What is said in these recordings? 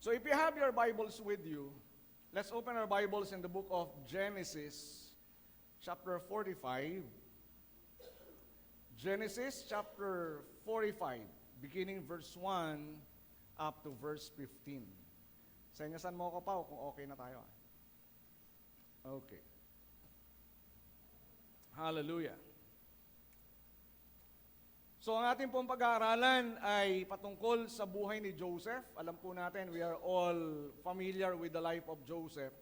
So if you have your Bibles with you, let's open our Bibles in the book of Genesis, chapter 45. Genesis chapter 45, beginning verse 1 up to verse 15. Senyasan mo ako pa kung okay na tayo. Okay. Hallelujah. So ang ating pong pag-aaralan ay patungkol sa buhay ni Joseph. Alam po natin, we are all familiar with the life of Joseph.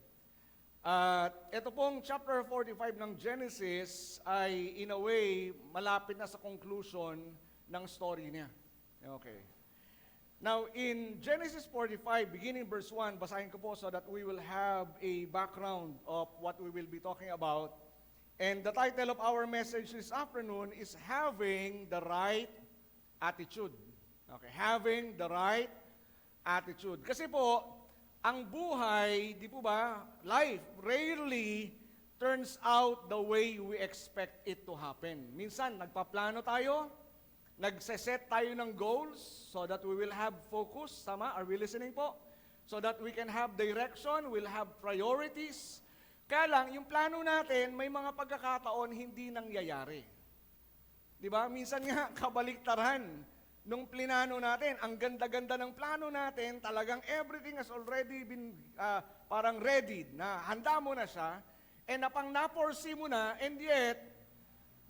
At ito pong chapter 45 ng Genesis ay in a way malapit na sa conclusion ng story niya. Okay. Now in Genesis 45, beginning verse 1, basahin ko po so that we will have a background of what we will be talking about. And the title of our message this afternoon is Having the Right Attitude. Okay, having the right attitude. Kasi po, ang buhay, di po ba, life rarely turns out the way we expect it to happen. Minsan, nagpaplano tayo, nagseset tayo ng goals so that we will have focus. Tama? Are we listening po? So that we can have direction, we'll have priorities. Kaya lang, yung plano natin, may mga pagkakataon hindi nangyayari. Di ba? Minsan nga, kabaliktaran nung plinano natin. Ang ganda-ganda ng plano natin, talagang everything has already been parang ready, na handa mo na siya, and napang na-foresee mo na, and yet,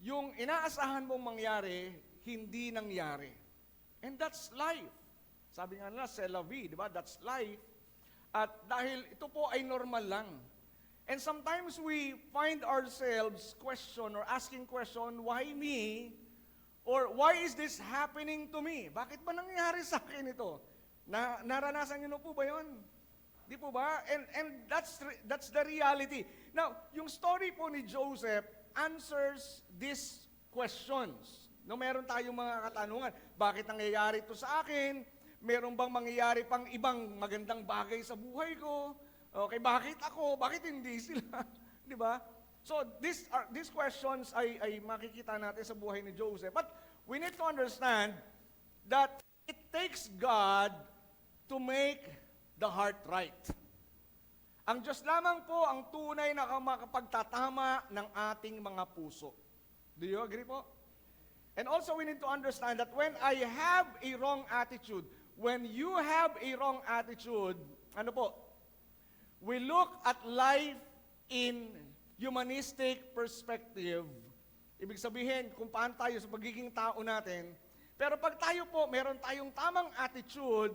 yung inaasahan mong mangyari, hindi nangyari. And that's life. Sabi nga nila, c'est la vie, di ba? That's life. At dahil ito po ay normal lang. And sometimes we find ourselves asking question, why me? Or why is this happening to me? Bakit ba nangyari sa akin ito? Naranasan niyo na po ba yun? Di po ba? And that's the reality. Now, yung story po ni Joseph answers these questions. No, meron tayong mga katanungan. Bakit nangyayari ito sa akin? Meron bang mangyayari pang ibang magandang bagay sa buhay ko? Okay, bakit ako? Bakit hindi sila? Di ba? So, these questions ay makikita natin sa buhay ni Joseph. But we need to understand that it takes God to make the heart right. Ang Diyos lamang po ang tunay na makapagtatama ng ating mga puso. Do you agree po? And also we need to understand that when I have a wrong attitude, when you have a wrong attitude, ano po? We look at life in humanistic perspective. Ibig sabihin, kung paano tayo sa pagiging tao natin. Pero pag tayo po, meron tayong tamang attitude,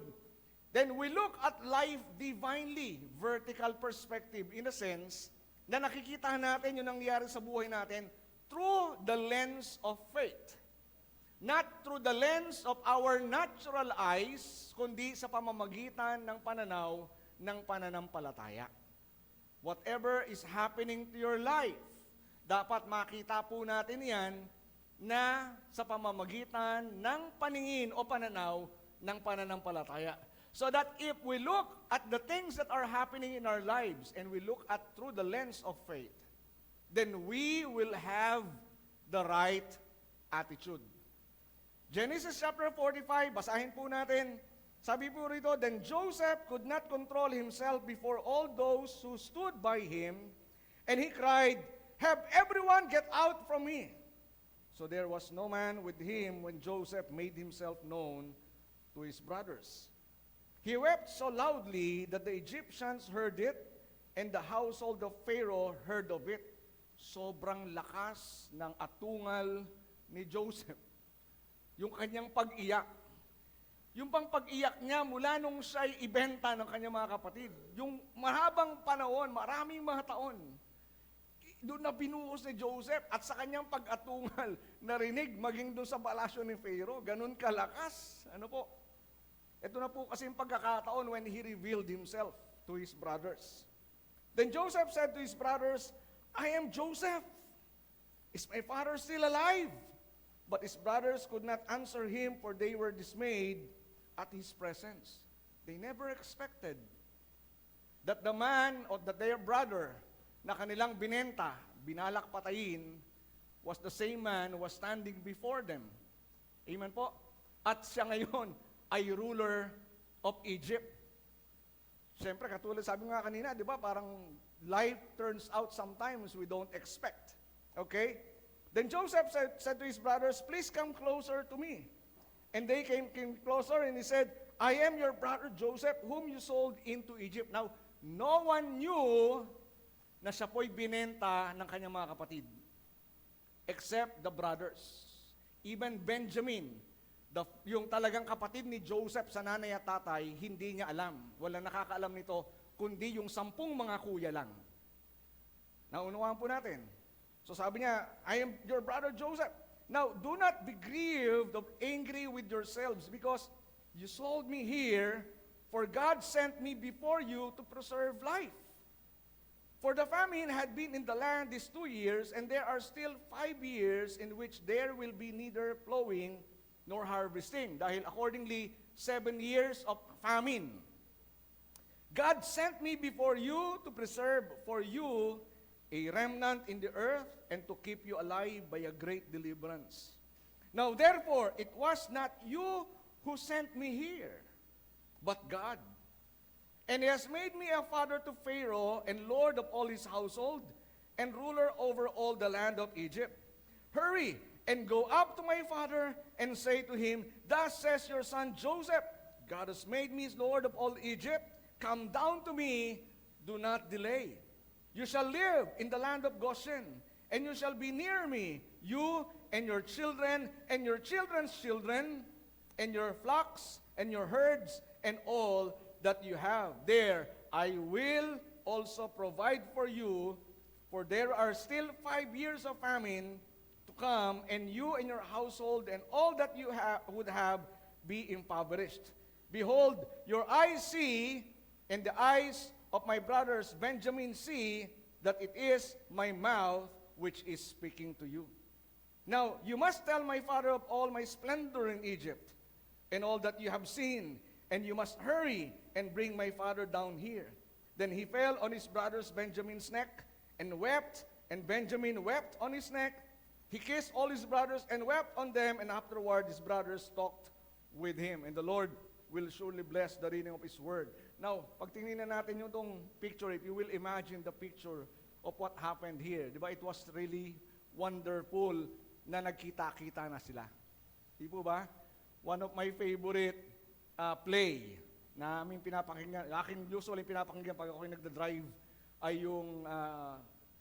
then we look at life divinely, vertical perspective, in a sense, na nakikita natin yung nangyayari sa buhay natin through the lens of faith. Not through the lens of our natural eyes, kundi sa pamamagitan ng pananaw ng pananampalataya. Whatever is happening to your life, dapat makita po natin yan na sa pamamagitan ng paningin o pananaw ng pananampalataya. So that if we look at the things that are happening in our lives and we look at through the lens of faith, then we will have the right attitude. Genesis chapter 45, basahin po natin. Sabi po rito, then Joseph could not control himself before all those who stood by him, and he cried, have everyone get out from me. So there was no man with him when Joseph made himself known to his brothers. He wept so loudly that the Egyptians heard it, and the household of Pharaoh heard of it. Sobrang lakas ng atungal ni Joseph. Yung kanyang pag-iyak. Yung pang pag-iyak niya mula nung siya'y ibenta ng kanyang mga kapatid. Yung mahabang panahon, maraming mga taon, doon na binuhos ni Joseph at sa kanyang pag-atungal, narinig maging doon sa palasyo ni Pharaoh, ganun kalakas. Ano po? Ito na po kasi yung pagkakataon when he revealed himself to his brothers. Then Joseph said to his brothers, I am Joseph. Is my father still alive? But his brothers could not answer him, for they were dismayed at his presence. They never expected that the man or that their brother na kanilang binenta, binalak patayin, was the same man who was standing before them. Amen po? At siya ngayon ay ruler of Egypt. Siyempre, katulad sabi nga kanina, di ba, parang life turns out sometimes we don't expect. Okay? Then Joseph said to his brothers, please come closer to me. And they came closer and he said, I am your brother Joseph, whom you sold into Egypt. Now, no one knew na siya po'y binenta ng kanyang mga kapatid, except the brothers. Even Benjamin, yung talagang kapatid ni Joseph sa nanay at tatay, hindi niya alam. Walang nakakaalam nito, kundi yung 10 mga kuya lang. Naunawaan po natin. So sabi niya, I am your brother Joseph. Now, do not be grieved or angry with yourselves because you sold me here, for God sent me before you to preserve life. For the famine had been in the land these 2 years, and there are still 5 years in which there will be neither plowing nor harvesting. Dahil accordingly, 7 years of famine. God sent me before you to preserve for you a remnant in the earth and to keep you alive by a great deliverance. Now therefore, it was not you who sent me here, but God. And he has made me a father to Pharaoh and lord of all his household and ruler over all the land of Egypt. Hurry and go up to my father and say to him, thus says your son Joseph, God has made me lord of all Egypt. Come down to me, do not delay. You shall live in the land of Goshen, and you shall be near me, you and your children and your children's children, and your flocks and your herds and all that you have. There I will also provide for you, for there are still 5 years of famine to come, and you and your household and all that you would have be impoverished. Behold, your eyes see, and the eyes of my brothers Benjamin see, that it is my mouth which is speaking to you. Now you must tell my father of all my splendor in Egypt, and all that you have seen, and you must hurry and bring my father down here. Then he fell on his brother's Benjamin's neck and wept, and Benjamin wept on his neck. He kissed all his brothers and wept on them, and afterward his brothers talked with him. And the Lord will surely bless the reading of his word. Now, pag tingnan natin yung tong picture, if you will imagine the picture of what happened here, di ba, it was really wonderful na nagkita-kita na sila. Di po ba? One of my favorite play na aming pinapakinggan, aking usually pinapakinggan pag ako'y nagda-drive, ay yung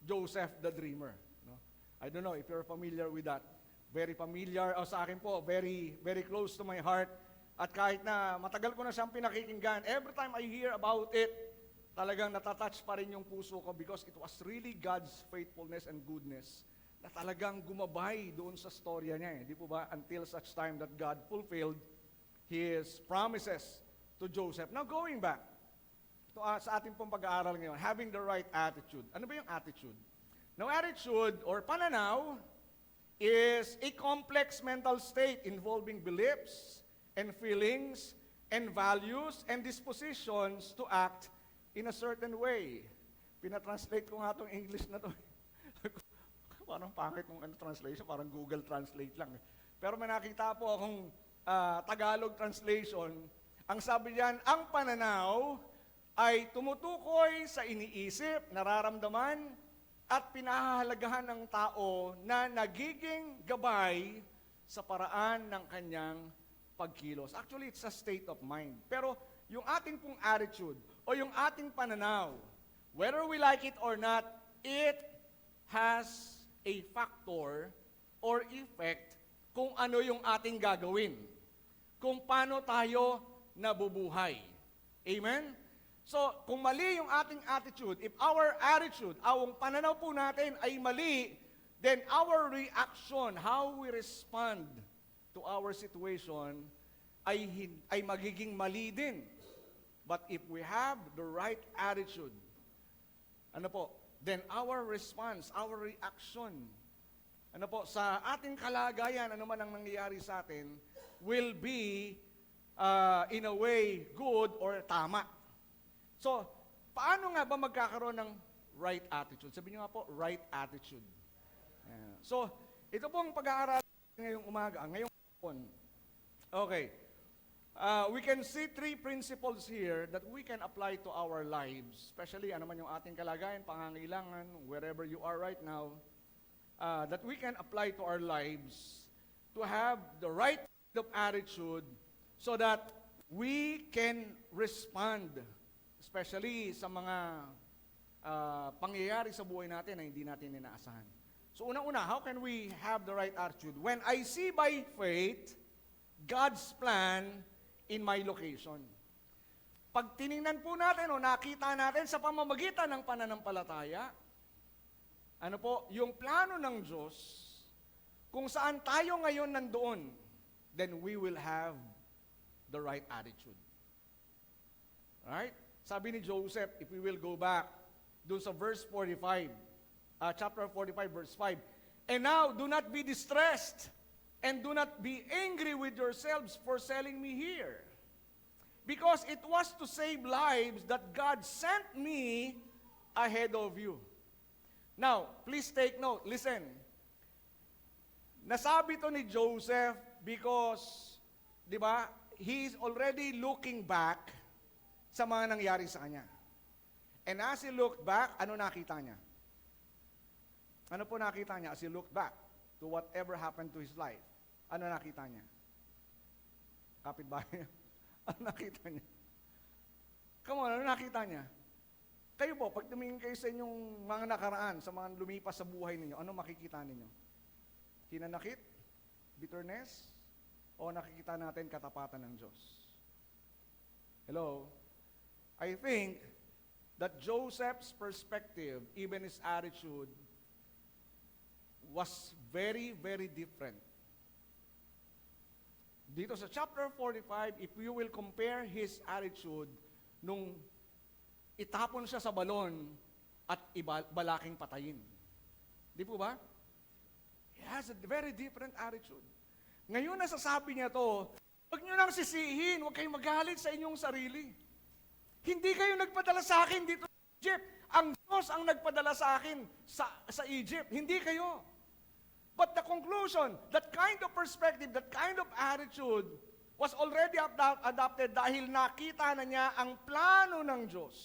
Joseph the Dreamer. No? I don't know if you're familiar with that. Very familiar, sa akin po, very, very close to my heart. At kahit na matagal ko na siyang pinakikinggan, every time I hear about it, talagang natatouch pa rin yung puso ko because it was really God's faithfulness and goodness na talagang gumabay doon sa storya niya. Di po ba? Until such time that God fulfilled His promises to Joseph. Now going back to, sa ating pong pag-aaral ngayon, having the right attitude. Ano ba yung attitude? Now attitude or pananaw is a complex mental state involving beliefs and feelings and values and dispositions to act in a certain way. Pinatranslate ko nga itong English na to. Parang pangit ng translation, parang Google Translate lang. Pero may nakita po akong Tagalog translation. Ang sabi diyan, ang pananaw ay tumutukoy sa iniisip, nararamdaman, at pinahahalagahan ng tao na nagiging gabay sa paraan ng kanyang pagkilos. Actually, it's a state of mind. Pero yung ating pong attitude o yung ating pananaw, whether we like it or not, it has a factor or effect kung ano yung ating gagawin. Kung paano tayo nabubuhay. Amen? So, kung mali yung ating attitude, if our attitude, ang pananaw po natin ay mali, then our reaction, how we respond to our situation, ay magiging mali din. But if we have the right attitude, ano po, then our response, our reaction, ano po, sa ating kalagayan, ano man ang nangyayari sa atin, will be, in a way, good or tama. So, paano nga ba magkakaroon ng right attitude? Sabihin nyo nga po, right attitude. So, ito pong pag-aaral ngayong umaga, ngayong hapon. Okay. We can see three principles here that we can apply to our lives, especially ano man yung ating kalagayan, pangangailangan, wherever you are right now, that we can apply to our lives to have the right kind of attitude so that we can respond, especially sa mga pangyayari sa buhay natin na hindi natin inaasahan. So una-una, how can we have the right attitude? When I see by faith God's plan in my location. Pag tiningnan po natin o nakita natin sa pamamagitan ng pananampalataya, ano po, yung plano ng Diyos, kung saan tayo ngayon nandoon, then we will have the right attitude. Right? Sabi ni Joseph, if we will go back doon sa verse 45, chapter 45, verse 5, and now do not be distressed, and do not be angry with yourselves for selling me here. Because it was to save lives that God sent me ahead of you. Now, please take note. Listen. Nasabi to ni Joseph because, di ba, he is already looking back sa mga nangyari sa kanya. And as he looked back, ano nakita niya? Ano po nakita niya as he looked back to whatever happened to his life? Ano nakita niya? Kapitbahay niya. Ano nakita niya? Come on, ano nakita niya? Kayo po, pag tumingin kayo sa inyong mga nakaraan, sa mga lumipas sa buhay ninyo, ano makikita ninyo? Hinanakit? Bitterness? O nakikita natin katapatan ng Diyos? Hello? I think that Joseph's perspective, even his attitude, was very, very different. Dito sa chapter 45, if you will compare his attitude nung itapon siya sa balon at balaking patayin. Di po ba? He has a very different attitude. Ngayon nasasabi niya to, huwag niyo nang sisihin, huwag kayong magalit sa inyong sarili. Hindi kayo nagpadala sa akin dito sa Egypt. Ang Diyos ang nagpadala sa akin sa Egypt, hindi kayo. But the conclusion, that kind of perspective, that kind of attitude was already adopted dahil nakita na niya ang plano ng Diyos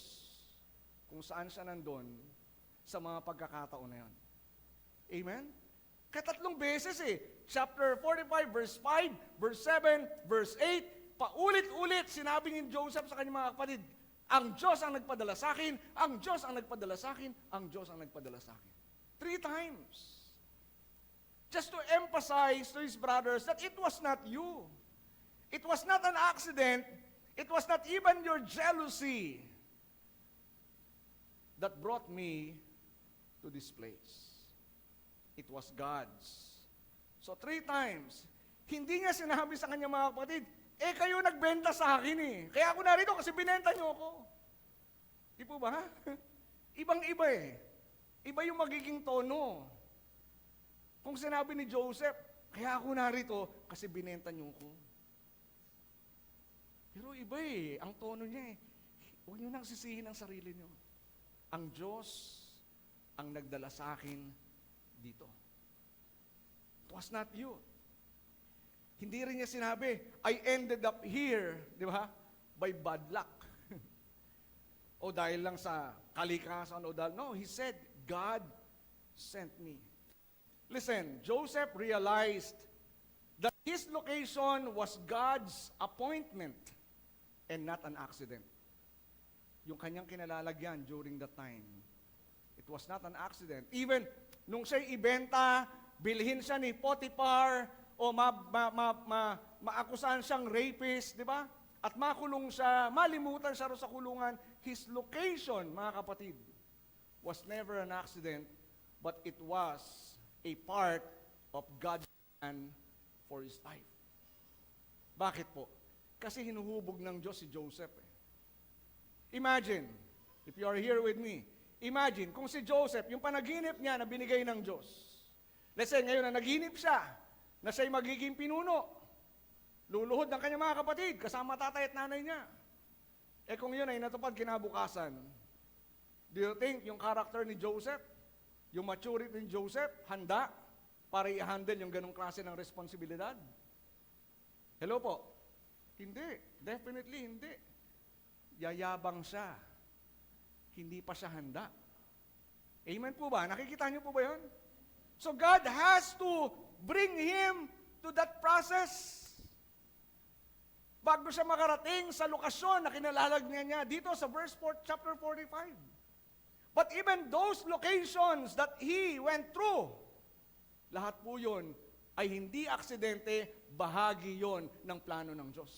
kung saan siya nandun sa mga pagkakataon na yun. Amen? Katatlong beses Chapter 45, verse 5, verse 7, verse 8, paulit-ulit sinabi ni Joseph sa kanyang mga kapatid, ang Diyos ang nagpadala sa akin, ang Diyos ang nagpadala sa akin, ang Diyos ang nagpadala sa akin. 3 times. Just to emphasize to his brothers that it was not you. It was not an accident. It was not even your jealousy that brought me to this place. It was God's. So 3 times, hindi niya sinabi sa kanyang mga kapatid, kayo nagbenta sa akin Kaya ako narito kasi binenta niyo ako. Di po ba? Ibang-iba Iba yung magiging tono. Kung sinabi ni Joseph, kaya ako narito kasi binenta niyo ko. Pero iba ang tono niya Huwag niyo nang sisihin ang sarili niyo. Ang Diyos ang nagdala sa akin dito. It was not you. Hindi rin niya sinabi, I ended up here, di ba? By bad luck. O dahil lang sa kalikasan o dahil. No, he said, God sent me. Listen, Joseph realized that his location was God's appointment and not an accident. Yung kanyang kinalalagyan during that time, it was not an accident. Even nung siya'y ibenta, bilhin siya ni Potiphar o maakusahan siyang rapist, di ba? At makulong siya, malimutan siya sa kulungan, his location, mga kapatid, was never an accident, but it was a part of God's plan for his life. Bakit po? Kasi hinuhubog ng Diyos si Joseph. Imagine, if you are here with me, imagine kung si Joseph, yung panaginip niya na binigay ng Diyos. Let's say, ngayon na naginip siya, na siya'y magiging pinuno, luluhod ng kanyang mga kapatid, kasama tatay at nanay niya. Kung yun ay natupad kinabukasan, do you think yung character ni Joseph, yung maturity ni Joseph, handa para i-handle yung ganong klase ng responsibilidad? Hello po? Hindi. Definitely hindi. Yayabang siya. Hindi pa siya handa. Amen po ba? Nakikita niyo po ba yun? So God has to bring him to that process. Bago siya makarating sa lokasyon na kinalalagyan niya dito sa chapter 45. But even those locations that he went through, lahat po yun ay hindi aksidente, bahagi yon ng plano ng Diyos.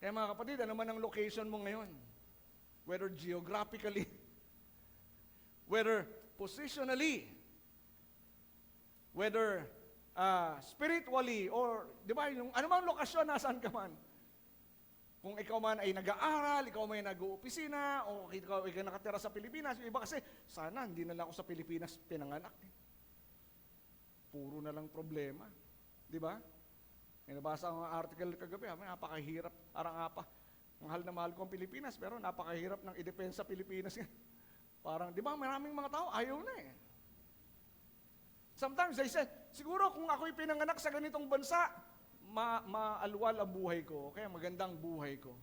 Kaya mga kapatid, ano man ang location mo ngayon, whether geographically, whether positionally, whether spiritually, or, di ba, yung anumang lokasyon, nasaan ka man. Kung ikaw man ay nag-aaral, ikaw man ay nag-uopisina, o ikaw ay nakatira sa Pilipinas, yung iba kasi, sana hindi na lang ako sa Pilipinas pinanganak. Puro na lang problema. Di ba? May nabasa akong article kagabi, napakahirap, mahal na mahal ko ang Pilipinas, pero napakahirap ng idepensa sa Pilipinas. Parang, di ba, maraming mga tao, ayaw na eh. Sometimes they say, siguro kung ako'y pinanganak sa ganitong bansa, maalwal ang buhay ko, kaya magandang buhay ko.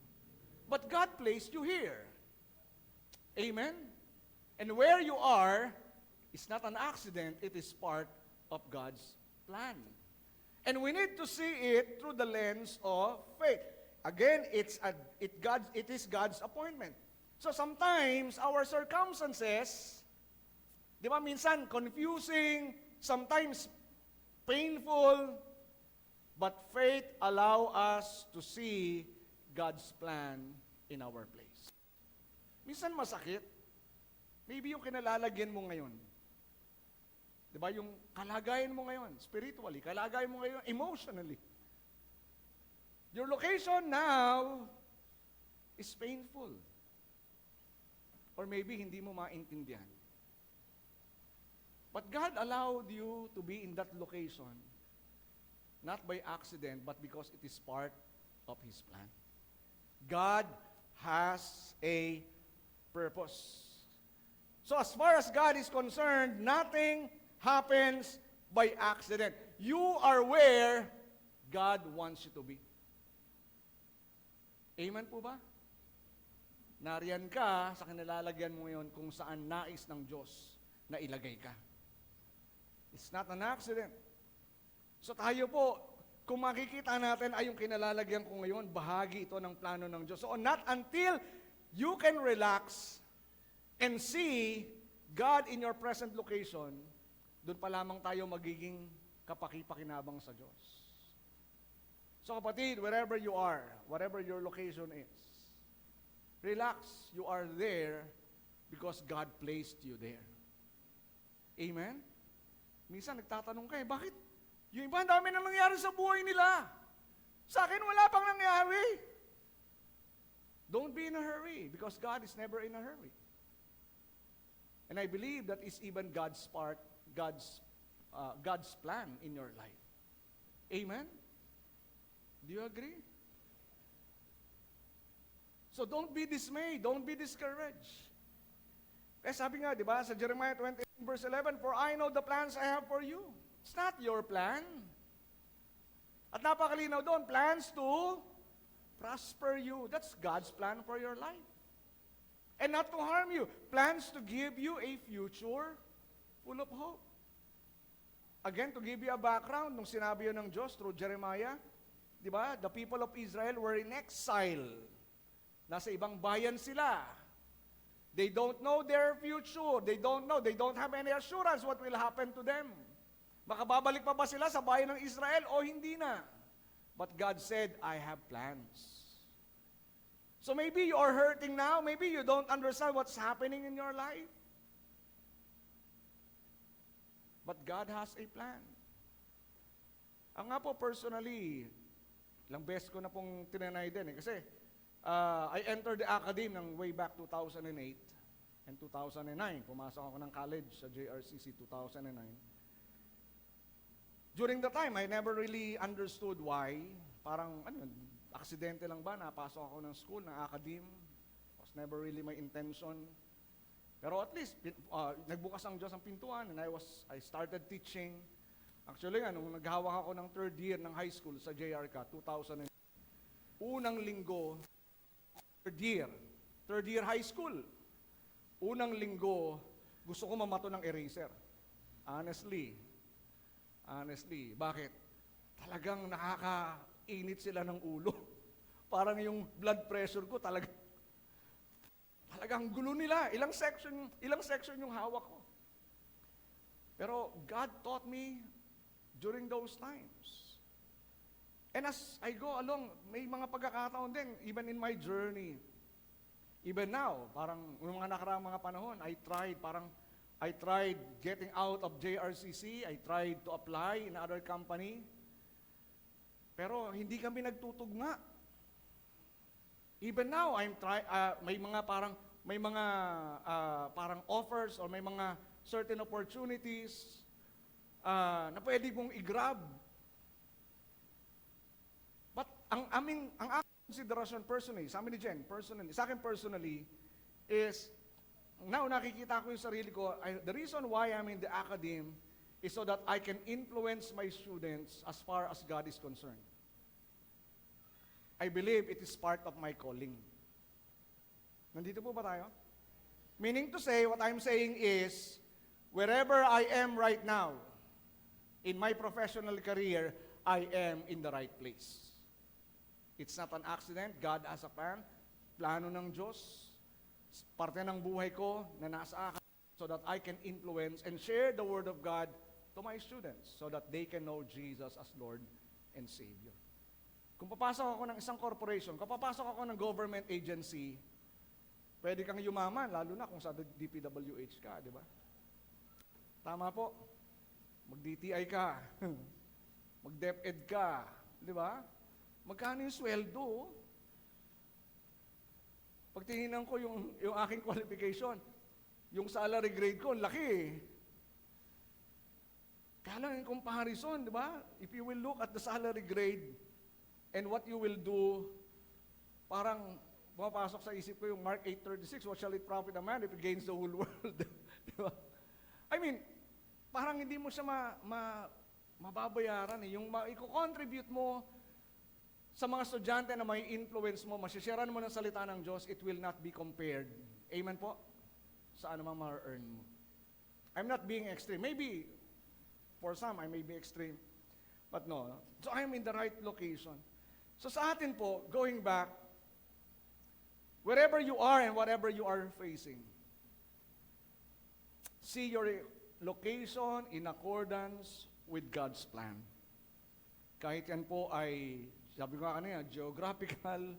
But God placed you here. Amen? And where you are is not an accident, it is part of God's plan. And we need to see it through the lens of faith. Again, it is God's appointment. So sometimes our circumstances, di ba minsan confusing, sometimes painful, but faith allow us to see God's plan in our place. Minsan masakit, maybe yung kinalalagyan mo ngayon. Di ba yung kalagayan mo ngayon, spiritually, kalagayan mo ngayon, emotionally. Your location now is painful. Or maybe hindi mo maintindihan. But God allowed you to be in that location, not by accident, but because it is part of His plan. God has a purpose. So as far as God is concerned, nothing happens by accident. You are where God wants you to be. Amen po ba? Nariyan ka sa kanilalagyan mo ngayon kung saan nais ng Diyos na ilagay ka. It's not an accident. So tayo po, kung makikita natin ay yung kinalalagyan ko ngayon, bahagi ito ng plano ng Diyos. So not until you can relax and see God in your present location, doon pa lamang tayo magiging kapaki-pakinabang sa Diyos. So kapatid, wherever you are, whatever your location is, relax, you are there because God placed you there. Amen? Minsan nagtatanong ka bakit? Yung iba, ang dami na nangyari sa buhay nila. Sa akin, wala pang nangyari. Don't be in a hurry because God is never in a hurry. And I believe that is even God's part, God's plan in your life. Amen? Do you agree? So don't be dismayed, don't be discouraged. Eh sabi nga, di ba, sa Jeremiah 28 verse 11, "For I know the plans I have for you." It's not your plan. At napakalinaw doon, plans to prosper you. That's God's plan for your life. And not to harm you. Plans to give you a future full of hope. Again, to give you a background, nung sinabi yun ng Diyos through Jeremiah, di ba, the people of Israel were in exile. Nasa ibang bayan sila. They don't know their future. They don't have any assurance what will happen to them. Makababalik pa ba sila sa bayan ng Israel o hindi na? But God said, I have plans. So maybe you are hurting now. Maybe you don't understand what's happening in your life. But God has a plan. Ang nga po personally, ilang beses ko na pong tinanay din kasi I entered the academy ng way back 2008 and 2009. Pumasok ako ng college sa JRCC 2009. During the time, I never really understood why. Parang, aksidente lang ba, napasok ako ng school, ng academe. Was never really my intention. Pero at least, nagbukas ang Diyos ang pintuan and I started teaching. Actually, nung naghawak ako ng third year ng high school sa JRCA, 2009, unang linggo, third year high school. Unang linggo, gusto ko mamato ng eraser. Honestly. Bakit? Talagang nakakainit sila ng ulo. Parang yung blood pressure ko talagang gulo nila. Ilang section yung hawak ko. Pero God taught me during those times. And as I go along, may mga pagkakataon din, even in my journey, even now, parang yung mga nakaraang mga panahon, I tried getting out of JRCC, I tried to apply in other company, pero hindi kami nagtutugma. Even now, may mga parang offers or may mga certain opportunities na pwede kong i-grab. But ang aking consideration personally, sa amin ni Jen, sa akin personally, is now nakikita ko yung sarili ko, the reason why I'm in the academe is so that I can influence my students as far as God is concerned. I believe it is part of my calling. Nandito po ba tayo? Meaning to say, what I'm saying is, wherever I am right now, in my professional career, I am in the right place. It's not an accident. God has a plan. Plano ng Diyos. Parte ng buhay ko na nasa akin so that I can influence and share the Word of God to my students so that they can know Jesus as Lord and Savior. Kung papasok ako ng isang corporation, kung papasok ako ng government agency, pwede kang yumaman, lalo na kung sa DPWH ka, di ba? Tama po. Mag-DTI ka. Mag-DepEd ka. Di ba? Magkano yung sweldo? Pagtingnan ko yung aking qualification, yung salary grade ko, laki. Kaya lang yung comparison, di ba? If you will look at the salary grade and what you will do, parang pumapasok sa isip ko yung Mark 8:36, what shall it profit a man if he gains the whole world? Di ba? I mean, parang hindi mo siya mababayaran. Yung i-contribute mo sa mga estudyante na may influence mo, masisharean mo ng salita ng Diyos, it will not be compared. Amen po? Sa ano ma-earn mo. I'm not being extreme. Maybe, for some, I may be extreme. But no. So I'm in the right location. So sa atin po, going back, wherever you are and whatever you are facing, see your location in accordance with God's plan. Kahit yan po ay, sabi ko kanina, geographical,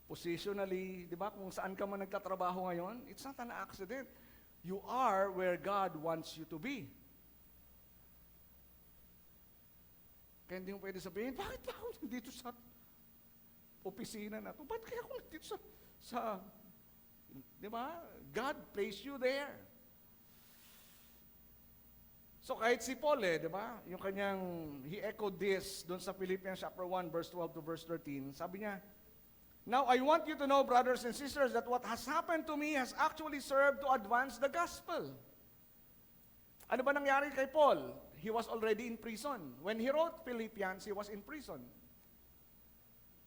positionally, di ba? Kung saan ka man nagtatrabaho ngayon, it's not an accident. You are where God wants you to be. Kaya hindi mo pwede sabihin, bakit ba ako nandito sa opisina na ito? Bakit kaya ako nandito sa di ba? God placed you there. So kahit si Paul di ba? Yung kanyang, he echoed this doon sa Philippians chapter 1, verse 12 to verse 13. Sabi niya, now I want you to know, brothers and sisters, that what has happened to me has actually served to advance the gospel. Ano ba nangyari kay Paul? He was already in prison. When he wrote Philippians, he was in prison.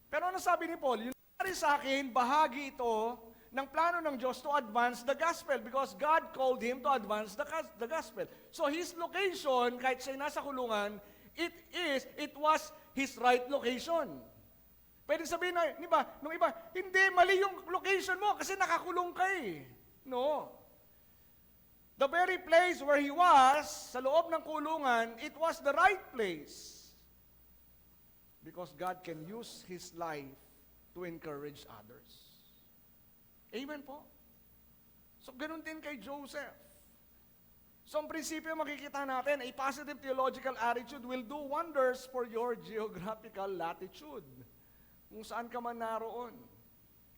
Pero ano sabi ni Paul? Yung nangyari sa akin, bahagi ito ng plano ng Diyos to advance the gospel because God called him to advance the gospel. So his location, kahit siya nasa kulungan, it was his right location. Pwede sabihin na, nung iba, hindi, mali yung location mo kasi nakakulong ka eh. No. The very place where he was, sa loob ng kulungan, it was the right place. Because God can use his life to encourage others. Amen po. So, ganun din kay Joseph. So, ang prinsipyo makikita natin, a positive theological attitude will do wonders for your geographical latitude. Kung saan ka man naroon.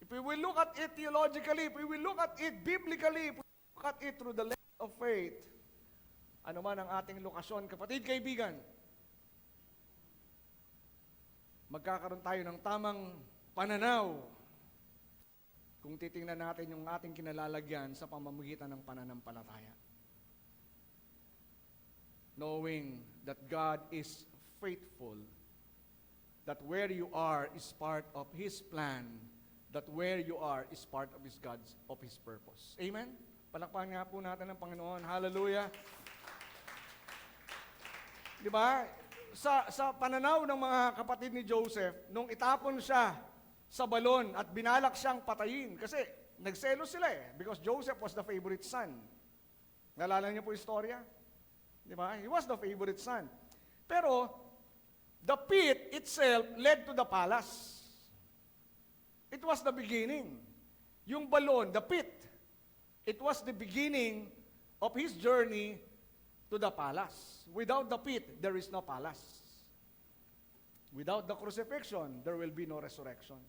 If we will look at it theologically, if we will look at it biblically, if we look at it through the lens of faith, ano man ang ating lokasyon, kapatid, kaibigan, magkakaroon tayo ng tamang pananaw kung titingnan natin yung ating kinalalagyan sa pamamagitan ng pananampalataya. Knowing that God is faithful that where you are is part of His plan, that where you are is part of His purpose. Amen? Palakpakan nga po natin ang Panginoon. Hallelujah! Di ba? Sa pananaw ng mga kapatid ni Joseph, nung itapon siya sa balon at binalak siyang patayin, kasi nagselos sila because Joseph was the favorite son. Naalala niyo po yung istorya? Di ba? He was the favorite son. Pero, the pit itself led to the palace. It was the beginning. Yung balon, the pit, it was the beginning of his journey to the palace. Without the pit, there is no palace. Without the crucifixion, there will be no resurrection.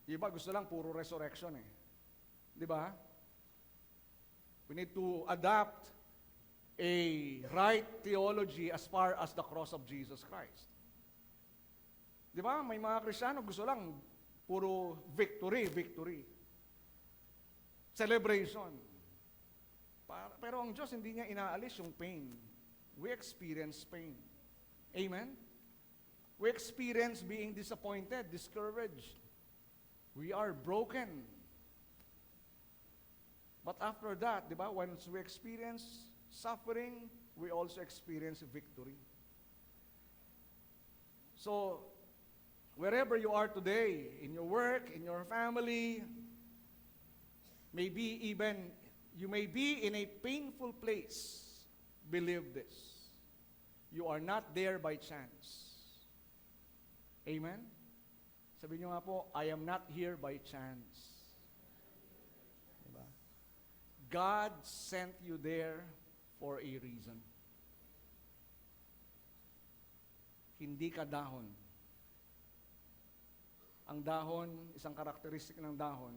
Iba gusto lang puro resurrection Di ba? We need to adapt a right theology as far as the cross of Jesus Christ. Di ba? May mga Kristiyano gusto lang puro victory, victory. Celebration. Pero ang Diyos hindi niya inaalis yung pain. We experience pain. Amen? We experience being disappointed, discouraged. We are broken. But after that, di ba, once we experience suffering, we also experience victory. So, wherever you are today, in your work, in your family, maybe even you may be in a painful place. Believe this. You are not there by chance. Amen? Sabi niyo nga po, I am not here by chance. Diba? God sent you there for a reason. Hindi ka dahon. Ang dahon, isang karakteristik ng dahon,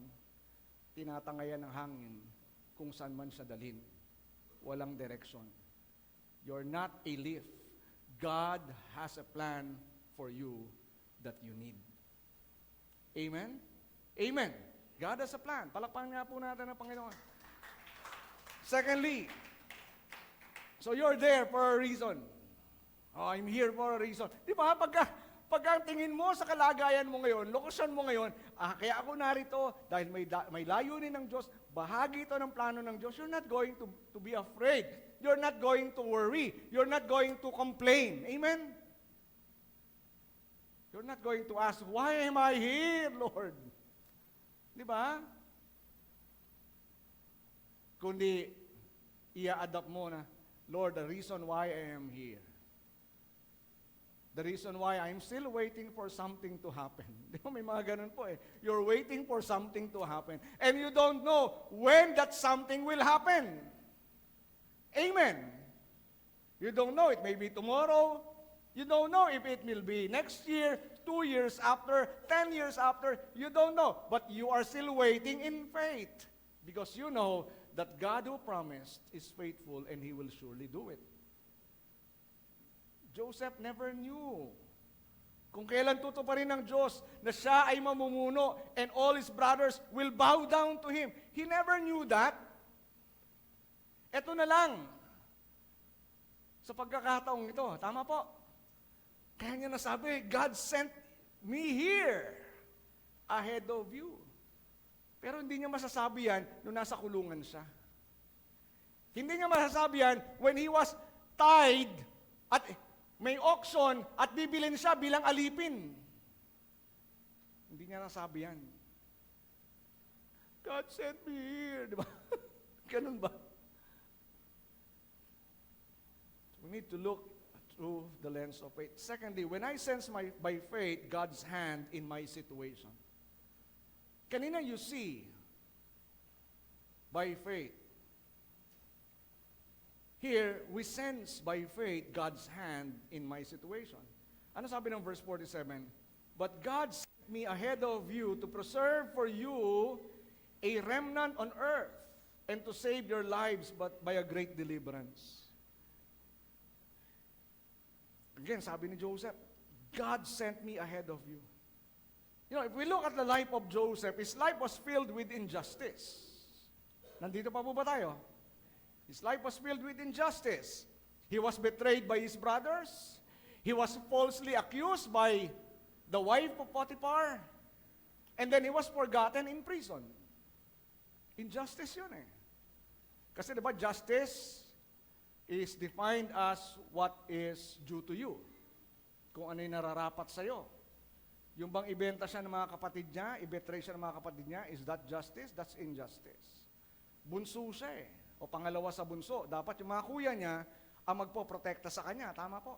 tinatangayan ng hangin kung saan man siya dalhin. Walang direksyon. You're not a leaf. God has a plan for you that you need. Amen? Amen. God has a plan. Palakpakan nga po natin ang Panginoon. Secondly, so you're there for a reason. Oh, I'm here for a reason. Di ba? Pag ang tingin mo sa kalagayan mo ngayon, lokasyon mo ngayon, kaya ako narito dahil may layunin ng Diyos, bahagi ito ng plano ng Diyos, you're not going to be afraid. You're not going to worry. You're not going to complain. Amen? You're not going to ask, why am I here, Lord? Di ba? Kundi, i-adapt mo na, Lord, the reason why I am here. The reason why I'm still waiting for something to happen. Di ba, may mga ganun po You're waiting for something to happen. And you don't know when that something will happen. Amen. You don't know. It may be tomorrow. You don't know if it will be next year, 2 years after, 10 years after. You don't know. But you are still waiting in faith. Because you know that God who promised is faithful and He will surely do it. Joseph never knew kung kailan tutuparin ng Diyos na siya ay mamumuno and all his brothers will bow down to him. He never knew that. Ito na lang. Sa pagkakataong ito, tama po. Kaya niya nasabi, God sent me here ahead of you. Pero hindi niya masasabi yan nung nasa kulungan siya. Hindi niya masasabi yan when he was tied at may auction at bibilin siya bilang alipin. Hindi niya nasabi yan. God sent me here. Di ba? Ganun ba? We need to look through the lens of faith. Secondly, when I sense by faith God's hand in my situation. Kanina you see by faith. Here, we sense by faith God's hand in my situation. Ano sabi ng verse 47? But God sent me ahead of you to preserve for you a remnant on earth and to save your lives but by a great deliverance. Again, sabi ni Joseph, God sent me ahead of you. You know, if we look at the life of Joseph, his life was filled with injustice. Nandito pa po ba tayo? His life was filled with injustice. He was betrayed by his brothers. He was falsely accused by the wife of Potiphar. And then he was forgotten in prison. Injustice yun eh. Kasi diba, justice is defined as what is due to you. Kung ano yung nararapat sa'yo. Yung bang ibenta siya ng mga kapatid niya, i-betray siya ng mga kapatid niya, is that justice? That's injustice. Bunso siya eh. O pangalawa sa bunso. Dapat yung mga kuya niya ang magpoprotekta sa kanya. Tama po.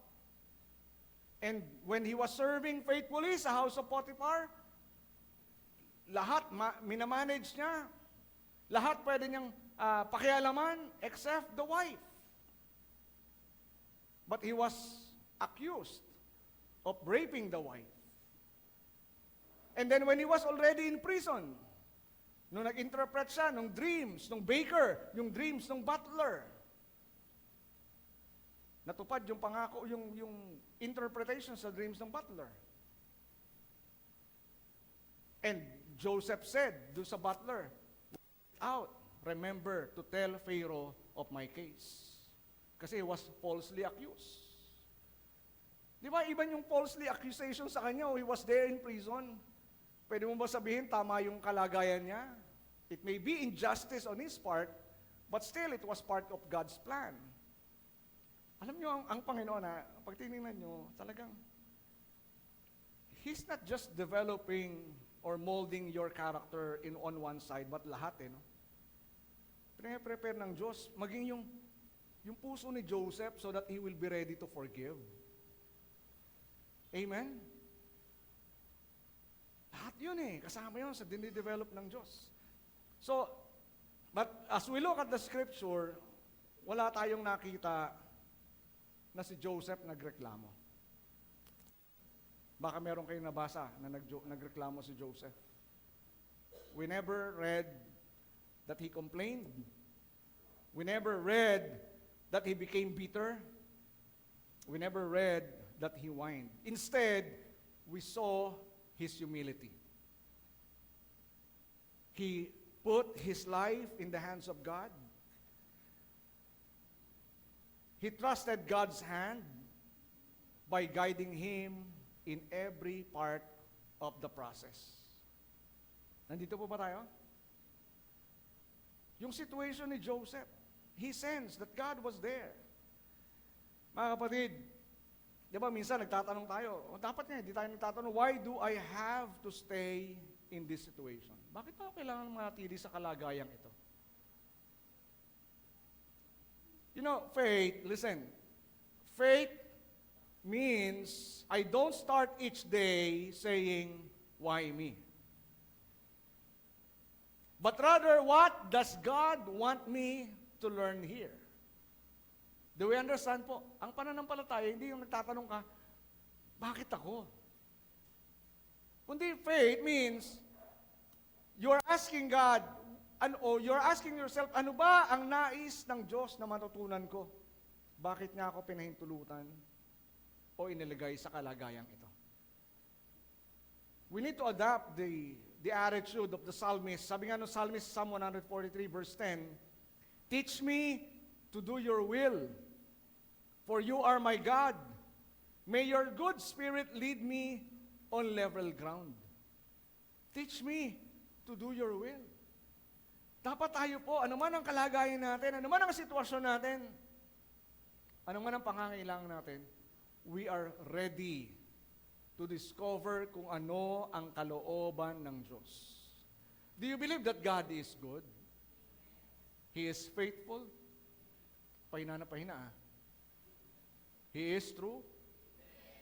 And when he was serving faithfully sa house of Potiphar, lahat minamanage niya. Lahat pwede niyang pakialaman except the wife. But he was accused of raping the wife. And then when he was already in prison, nung nag-interpret siya ng dreams, ng baker, yung dreams ng butler, natupad yung pangako, yung interpretation sa dreams ng butler. And Joseph said do sa butler, out, remember to tell Pharaoh of my case. Kasi he was falsely accused. Di ba, iba yung falsely accusation sa kanya, he was there in prison. Pwede mo ba sabihin, tama yung kalagayan niya? It may be injustice on his part, but still it was part of God's plan. Alam niyo, ang Panginoon, pag tinignan niyo, talagang, He's not just developing or molding your character on one side, but lahat no? Prepare ng Diyos, maging yung puso ni Joseph so that he will be ready to forgive. Amen? Lahat yun kasama yun sa dinidevelop ng Diyos. So, but as we look at the scripture, wala tayong nakita na si Joseph nagreklamo. Baka meron kayong nabasa na nagreklamo si Joseph. We never read that he complained. We never read that he became bitter. We never read that he whined. Instead, we saw his humility. He put his life in the hands of God. He trusted God's hand by guiding him in every part of the process. Nandito po ba tayo? Yung situation ni Joseph, he sensed that God was there. Mga kapatid, di ba minsan nagtatanong tayo, dapat nga, hindi tayo nagtatanong, why do I have to stay in this situation? Bakit ako kailangan manatili sa kalagayang ito? You know, faith, listen, faith means I don't start each day saying, why me? But rather, what does God want me to learn here? Do we understand po? Ang pananampalataya, hindi yung nagtatanong ka, bakit ako? Kundi faith means, you're asking God, you're asking yourself, ano ba ang nais ng Diyos na matutunan ko? Bakit nga ako pinahintulutan o inilagay sa kalagayang ito? We need to adapt the attitude of the psalmist. Sabi nga ng psalmist, Psalm 143 verse 10, teach me to do your will, for you are my God. May your good spirit lead me on level ground. Teach me to do your will. Dapat tayo po, anuman ang kalagayan natin, anuman ang sitwasyon natin, anuman ang pangangailangan natin, we are ready to discover kung ano ang kalooban ng Diyos. Do you believe that God is good? He is faithful? Pahina na pahina He is true?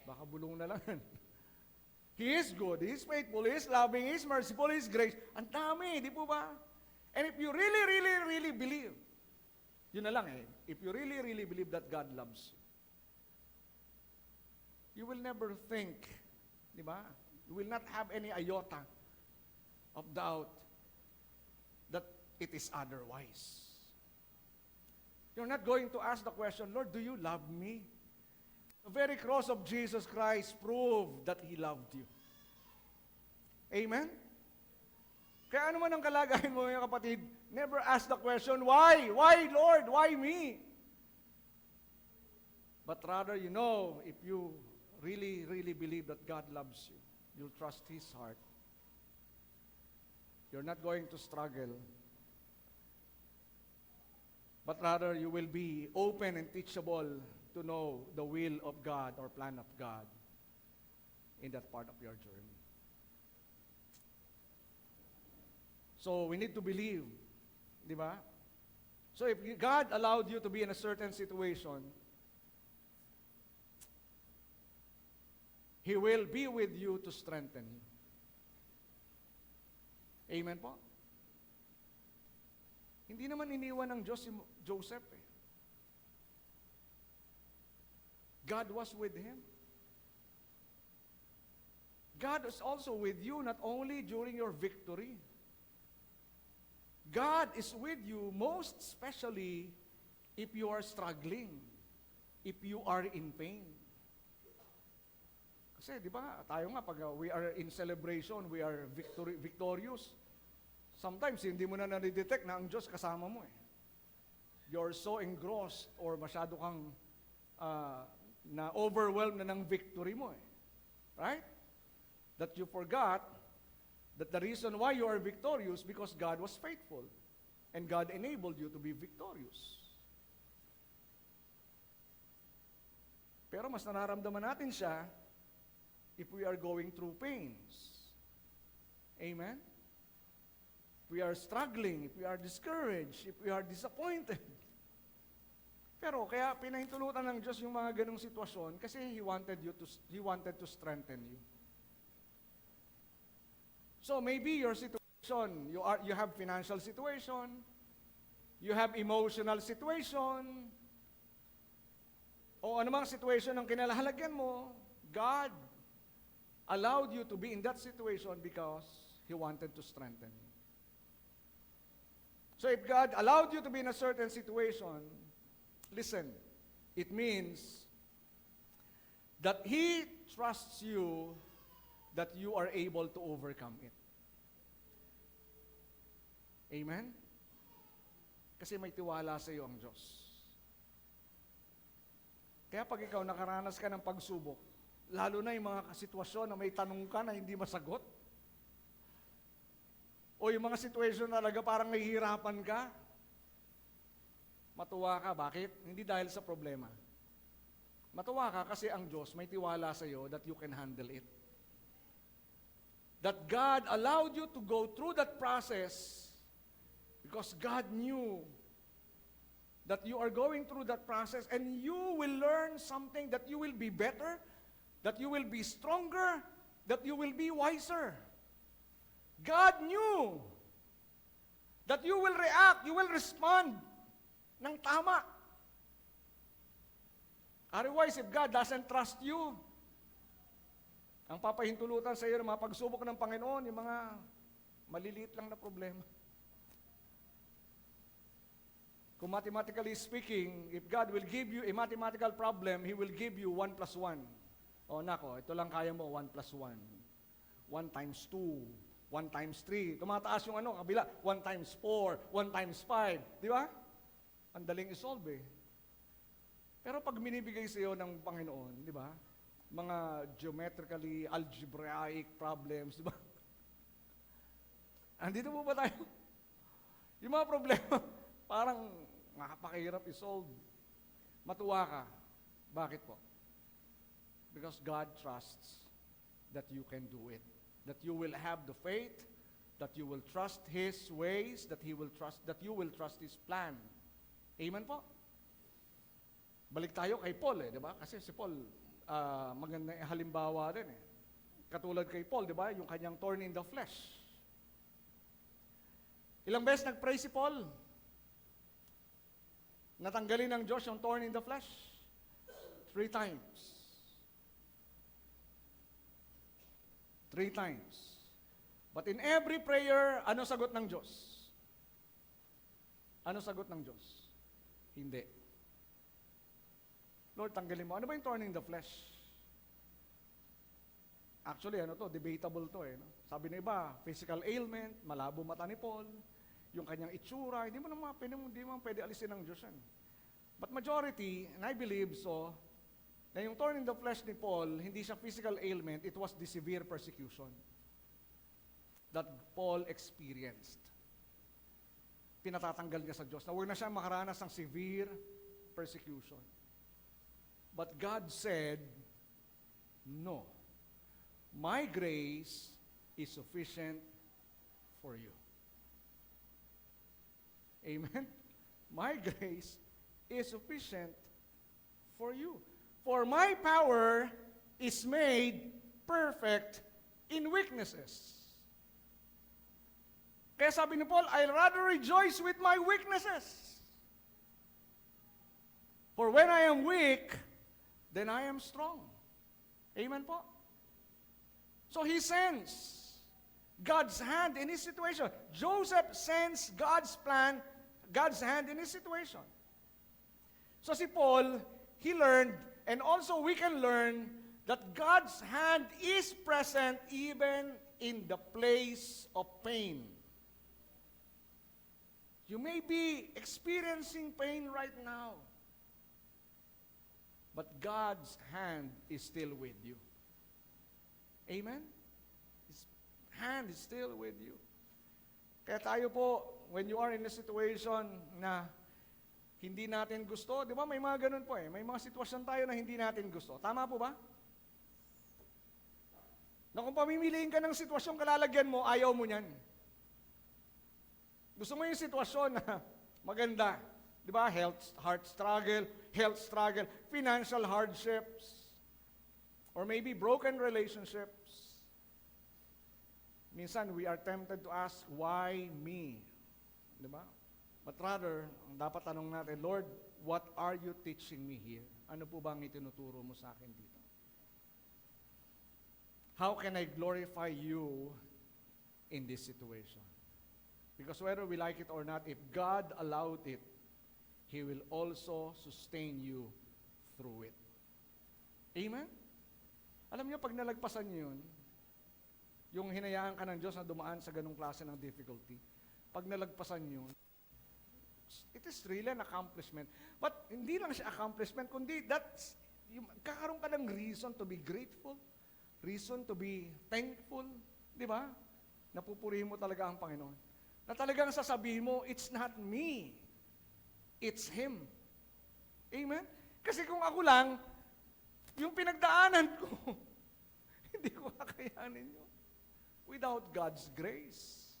Baka bulong na lang. He is good, He is faithful, He is loving, He is merciful, He is grace. Ang dami, di po ba? And if you really, really, really believe, yun na lang if you really, really believe that God loves you, you will never think, di ba? You will not have any iota of doubt that it is otherwise. You're not going to ask the question, Lord, do you love me? The very cross of Jesus Christ proved that He loved you. Amen? Kaya ano man ang kalagayan mo, mga kapatid, never ask the question, why? Why, Lord? Why me? But rather, if you really, really believe that God loves you, you'll trust His heart. You're not going to struggle, but rather you will be open and teachable to know the will of God or plan of God in that part of your journey. So we need to believe, di ba? So if God allowed you to be in a certain situation, He will be with you to strengthen you. Amen po? Hindi naman iniwan ng Diyos si Joseph eh. God was with him. God is also with you not only during your victory. God is with you most especially if you are struggling, if you are in pain. Kasi di ba, tayo nga pag we are in celebration, we are victorious. Sometimes hindi mo na nare-detect na ang Diyos kasama mo eh. You're so engrossed or masyado kang na overwhelmed na ng victory mo eh. Right? That you forgot that the reason why you are victorious because God was faithful and God enabled you to be victorious. Pero mas nararamdaman natin siya if we are going through pains. Amen? If we are struggling, if we are discouraged, if we are disappointed. Pero kaya pinahintulutan ng Diyos yung mga ganong sitwasyon kasi He wanted to strengthen you. So maybe your situation, you have financial situation, you have emotional situation, o anumang situation ang kinalahalagyan mo, God allowed you to be in that situation because He wanted to strengthen you. So if God allowed you to be in a certain situation, listen, it means that He trusts you that you are able to overcome it. Amen? Kasi may tiwala sa iyo ang Diyos. Kaya pag ikaw nakaranas ka ng pagsubok, lalo na yung mga sitwasyon na may tanong ka na hindi masagot, o yung mga sitwasyon na talaga parang nahihirapan ka, matuwa ka. Bakit? Hindi dahil sa problema. Matuwa ka kasi ang Diyos may tiwala sa iyo that you can handle it. That God allowed you to go through that process because God knew that you are going through that process and you will learn something, that you will be better, that you will be stronger, that you will be wiser. God knew that you will react, you will respond ng tama. Otherwise, if God doesn't trust you, ang papahintulutan sa iyo ng mga pagsubok ng Panginoon, yung mga maliliit lang na problema. Kung mathematically speaking, if God will give you a mathematical problem, He will give you 1 plus 1. O nako, ito lang kaya mo, 1 plus 1. 1 times 2, 1 times 3. Tumataas yung kabila, 1 times 4, 1 times 5. Di ba? Ang daling isolve eh. Pero pag minibigay sa iyo ng Panginoon, di ba? Mga geometrically algebraic problems, di ba? Andito po ba tayo? Yung mga problema, parang makapakahirap isolve. Matuwa ka. Bakit po? Because God trusts that you can do it. That you will have the faith, that you will trust His ways, that you will trust His plan. Amen po? Balik tayo kay Paul di ba? Kasi si Paul, magandang halimbawa din eh. Katulad kay Paul, di ba? Yung kanyang thorn in the flesh. Ilang beses nag-pray si Paul? Natanggalin ng Diyos yung thorn in the flesh? 3 times. 3 times. But in every prayer, ano sagot ng Diyos? Ano sagot ng Diyos? Hindi. Lord, tanggalin mo. Ano ba yung thorn in the flesh? Actually, debatable to eh. No? Sabi ng iba, physical ailment, malabo mata ni Paul, yung kanyang itsura, hindi mo pwede alisin ng Diyos yan. But majority, and I believe so, na yung thorn in the flesh ni Paul, hindi siya physical ailment, it was the severe persecution that Paul experienced. Pinatatanggal niya sa Diyos na huwag na siya makaranas ng severe persecution. But God said, no, my grace is sufficient for you. Amen? My grace is sufficient for you. For my power is made perfect in weaknesses. Kaya sabi ni Paul, I'd rather rejoice with my weaknesses. For when I am weak, then I am strong. Amen po? So he sensed God's hand in his situation. Joseph sensed God's plan, God's hand in his situation. So si Paul, he learned, and also we can learn, that God's hand is present even in the place of pain. You may be experiencing pain right now, but God's hand is still with you. Amen? His hand is still with you. Kaya tayo po, when you are in a situation na hindi natin gusto, di ba may mga ganun po eh, may mga sitwasyon tayo na hindi natin gusto. Tama po ba? Na kung pamimiliin ka ng sitwasyong kalalagyan mo, ayaw mo niyan. Gusto mo yung sitwasyon na maganda. Di ba? Health struggle, financial hardships, or maybe broken relationships. Minsan, we are tempted to ask, why me? Di ba? But rather, ang dapat tanong natin, Lord, what are you teaching me here? Ano po ba ang itinuturo mo sa akin dito? How can I glorify you in this situation? Because whether we like it or not, if God allowed it, He will also sustain you through it. Amen? Alam niyo, pag nalagpasan niyo yun, yung hinayaan ka ng Diyos na dumaan sa ganung klase ng difficulty, pag nalagpasan niyo, it is really an accomplishment. But hindi lang siya accomplishment, kundi kakaroon ka ng reason to be grateful, reason to be thankful, di ba? Napupurihin mo talaga ang Panginoon. Na talagang sasabihin mo, it's not me, it's Him. Amen? Kasi kung ako lang, yung pinagdaanan ko, hindi ko kakayanin yun. Without God's grace.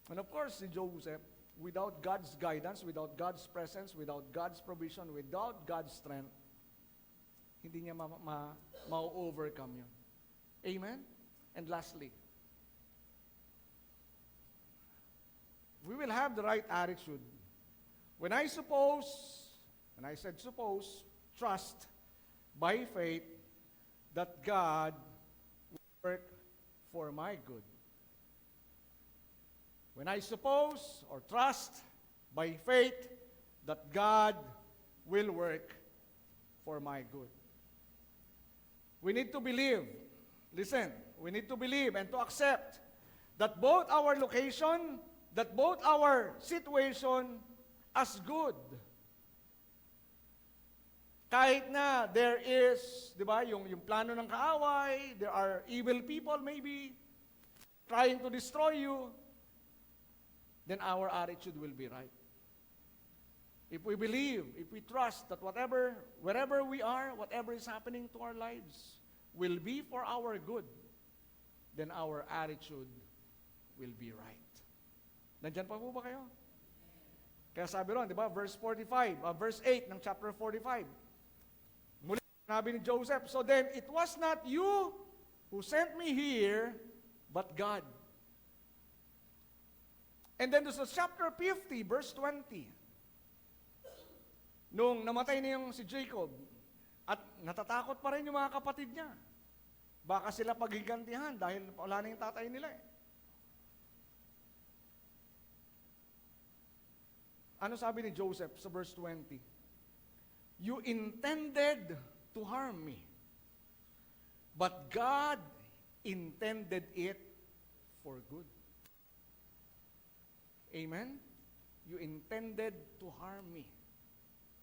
And of course, si Joseph, without God's guidance, without God's presence, without God's provision, without God's strength, hindi niya ma-overcome yun. Amen? And lastly, we will have the right attitude. When I said suppose, trust by faith that God will work for my good. When I suppose or trust by faith that God will work for my good. We need to believe, listen, we need to believe and to accept that both our location, that both our situation as good. Kahit na there is, di ba, yung plano ng kaaway, there are evil people maybe trying to destroy you, then our attitude will be right. If we believe, if we trust that wherever we are, whatever is happening to our lives will be for our good, then our attitude will be right. Nandyan pa po ba kayo? Kaya sabi ron, di ba, verse 8 ng chapter 45. Muli sinabi ni Joseph, so then it was not you who sent me here, but God. And then sa chapter 50, verse 20, nung namatay na yung si Jacob, at natatakot pa rin yung mga kapatid niya. Baka sila paghigantihan dahil wala na yung tatay nila eh. Ano sabi ni Joseph sa verse 20? You intended to harm me, but God intended it for good. Amen? You intended to harm me,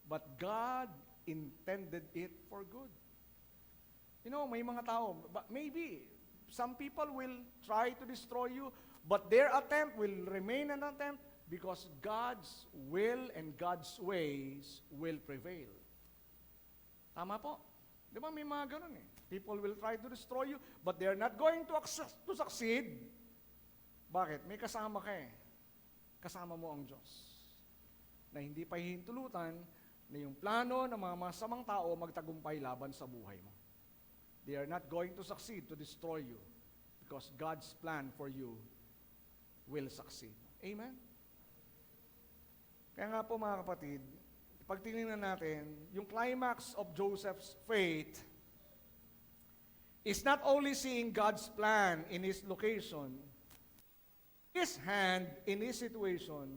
but God intended it for good. You know, may mga tao, maybe some people will try to destroy you, but their attempt will remain an attempt because God's will and God's ways will prevail. Tama po? Di ba may mga ganun eh? People will try to destroy you, but they're not going to succeed. Bakit? May kasama ka eh. Kasama mo ang Diyos. Na hindi pa hihintulutan na yung plano ng mga masamang tao magtagumpay laban sa buhay mo. They are not going to succeed to destroy you because God's plan for you will succeed. Amen? Kaya nga po mga kapatid, pag tinignan natin, yung climax of Joseph's faith is not only seeing God's plan in his location, his hand in his situation,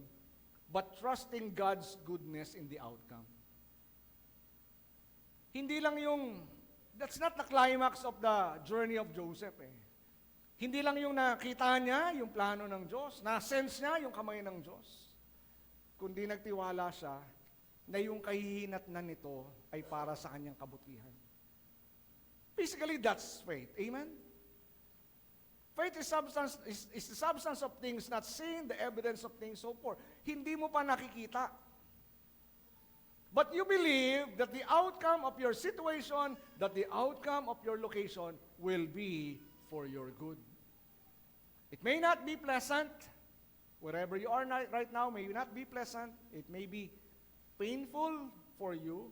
but trusting God's goodness in the outcome. Hindi lang yung, that's not the climax of the journey of Joseph eh. Hindi lang yung nakita niya, yung plano ng Diyos, na-sense niya yung kamay ng Diyos, kundi nagtiwala siya na yung kahihinatnan nito ay para sa kanyang kabutihan. Basically, that's faith. Amen? Faith is the substance of things not seen, the evidence of things so forth. Hindi mo pa nakikita. But you believe that the outcome of your situation, that the outcome of your location will be for your good. It may not be pleasant. Wherever you are right now may not be pleasant. It may be painful for you.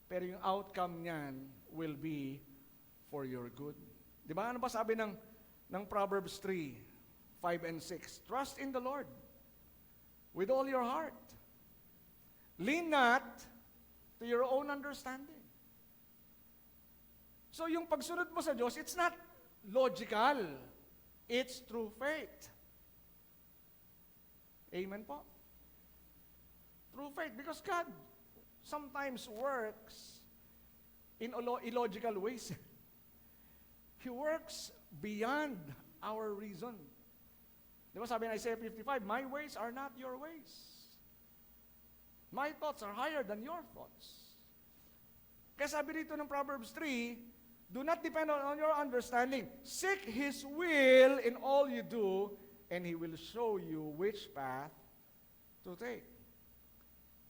Pero yung outcome niyan will be for your good. Di ba? Ano ba sabi ng Proverbs 3, 5 and 6? Trust in the Lord with all your heart. Lean not to your own understanding. So yung pagsunod mo sa Diyos, it's not logical. It's through faith. Amen po? Through faith. Because God sometimes works in illogical ways. He works beyond our reason. Di ba sabi ng Isaiah 55, my ways are not your ways. My thoughts are higher than your thoughts. Kaya sabi dito ng Proverbs 3, do not depend on your understanding. Seek His will in all you do, and He will show you which path to take.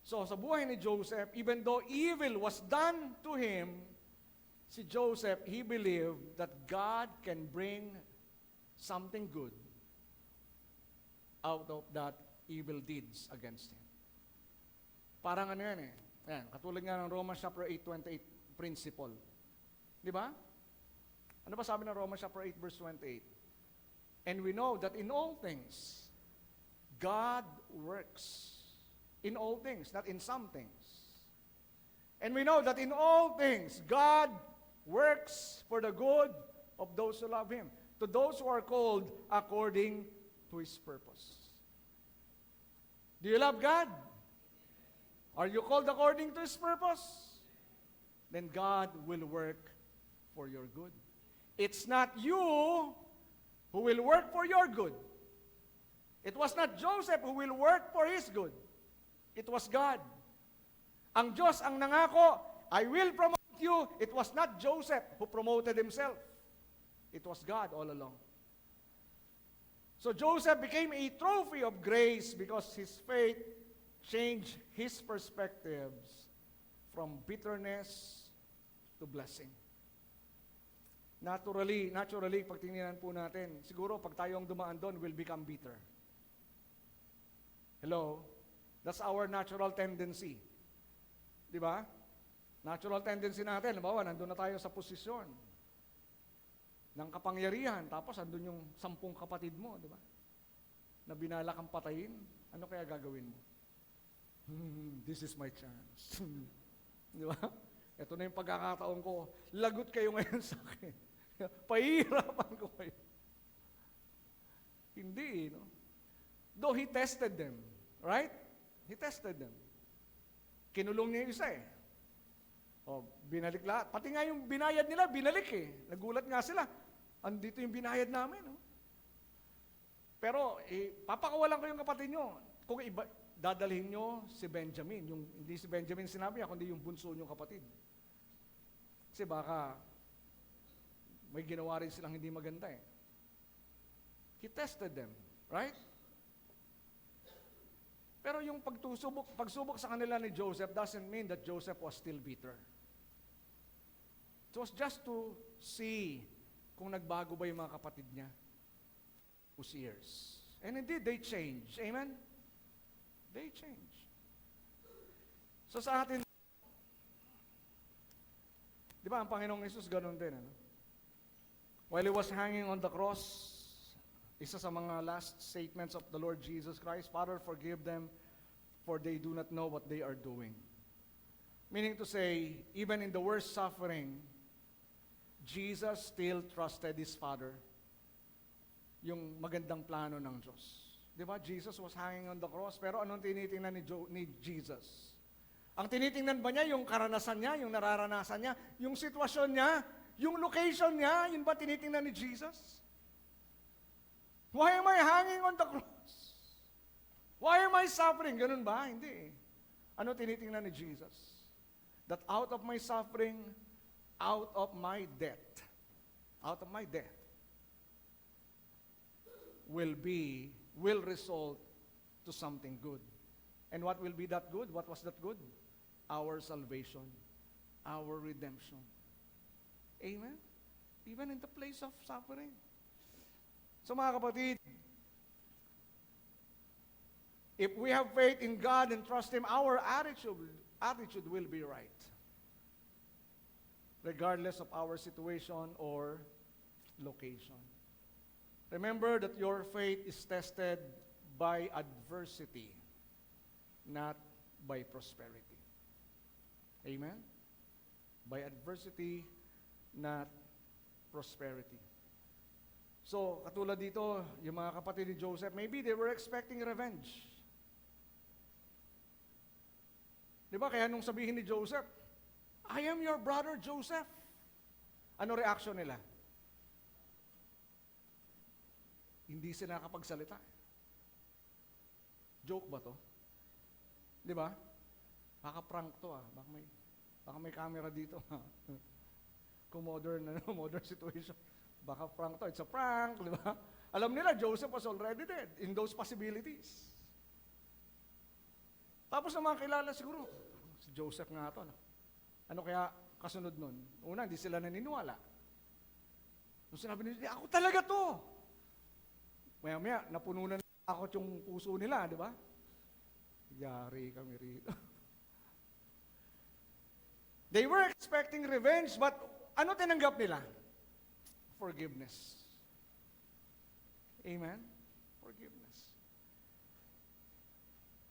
So, sa buhay ni Joseph, even though evil was done to him, si Joseph, he believed that God can bring something good out of that evil deeds against him. Parang ano yan eh. Ayan, katulad nga ng Romans chapter 8, 28 principle. Di ba? Ano ba sabi ng Romans chapter 8, verse 28? And we know that in all things, God works. In all things, not in some things. And we know that in all things, God works for the good of those who love Him, to those who are called according to His purpose. Do you love God? Are you called according to His purpose? Then God will work for your good. It's not you who will work for your good. It was not Joseph who will work for his good. It was God. Ang Diyos ang nangako, I will promote you. It was not Joseph who promoted himself. It was God all along. So Joseph became a trophy of grace because his faith changed his perspectives from bitterness to blessing. Naturally, pag tingnan po natin, siguro pag tayo ang dumaan doon, we'll become bitter. Hello? That's our natural tendency. Di ba? Natural tendency natin, halimbawa, nandun na tayo sa posisyon ng kapangyarihan, tapos andun yung 10 kapatid mo, di ba? Na binala kang patayin, ano kaya gagawin mo? This is my chance. Di ba? Ito na yung pagkakataon ko. Lagot kayo ngayon sa akin. Pahihirapan ko kayo. Hindi, no? Though He tested them. Right? He tested them. Kinulong niya yung isa eh. O, binalik lahat. Pati nga yung binayad nila, binalik eh. Nagulat nga sila. Andito yung binayad namin. No? Pero, papakawalan ko yung kapatid nyo. Kung iba, dadalhin nyo si Benjamin. Hindi si Benjamin sinabi niya, kundi yung bunso niyong kapatid. Kasi baka may ginawa rin silang hindi maganda eh. He tested them, right? Pero yung pagsubok sa kanila ni Joseph doesn't mean that Joseph was still bitter. It was just to see kung nagbago ba yung mga kapatid niya. Whose years. And indeed, they change. Amen? They change. So sa atin, di ba, ang Panginoong Hesus ganun din. Ano? While He was hanging on the cross, isa sa mga last statements of the Lord Jesus Christ, Father, forgive them, for they do not know what they are doing. Meaning to say, even in the worst suffering, Jesus still trusted His Father, yung magandang plano ng Diyos. Di ba? Jesus was hanging on the cross, pero anong tinitingnan ni Jesus? Ang tinitingnan ba niya yung karanasan niya, yung nararanasan niya, yung sitwasyon niya, yung location niya, yun ba tinitingnan ni Jesus? Why am I hanging on the cross? Why am I suffering? Ganun ba? Hindi. Ano tinitingnan ni Jesus? That out of my suffering, out of my death, will result to something good. And what will be that good? What was that good? Our salvation, our redemption. Amen? Even in the place of suffering. So mga kapatid, if we have faith in God and trust Him, our attitude will be right. Regardless of our situation or location. Remember that your faith is tested by adversity, not by prosperity. Amen? By adversity, not prosperity. So, katulad dito, yung mga kapatid ni Joseph, maybe they were expecting revenge. Di ba? Kaya nung sabihin ni Joseph, I am your brother Joseph. Ano reaction nila? Hindi sila nakapagsalita. Joke ba to? Di ba? Baka prank to ah. Baka may camera dito. Kung modern situation. Baka prank to. It's a prank, di ba? Alam nila, Joseph was already dead in those possibilities. Tapos na mga kilala siguro, si Joseph nga to. Ano kaya kasunod nun? Una, hindi sila naniniwala. Nung sinabi nila, ako talaga to. Maya-maya, napuno na takot yung puso nila, di ba? Yari kami rito. They were expecting revenge, but ano tinanggap nila? Forgiveness. Amen? Forgiveness.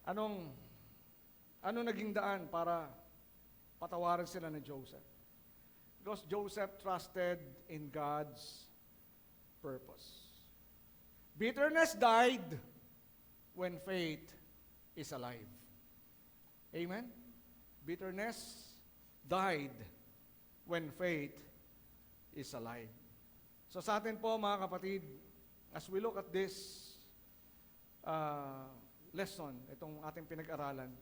Ano naging daan para patawarin sila ni Joseph? Because Joseph trusted in God's purpose. Bitterness died when faith is alive. Amen? Bitterness died when faith is alive. So sa atin po mga kapatid, as we look at this lesson, itong ating pinag-aralan,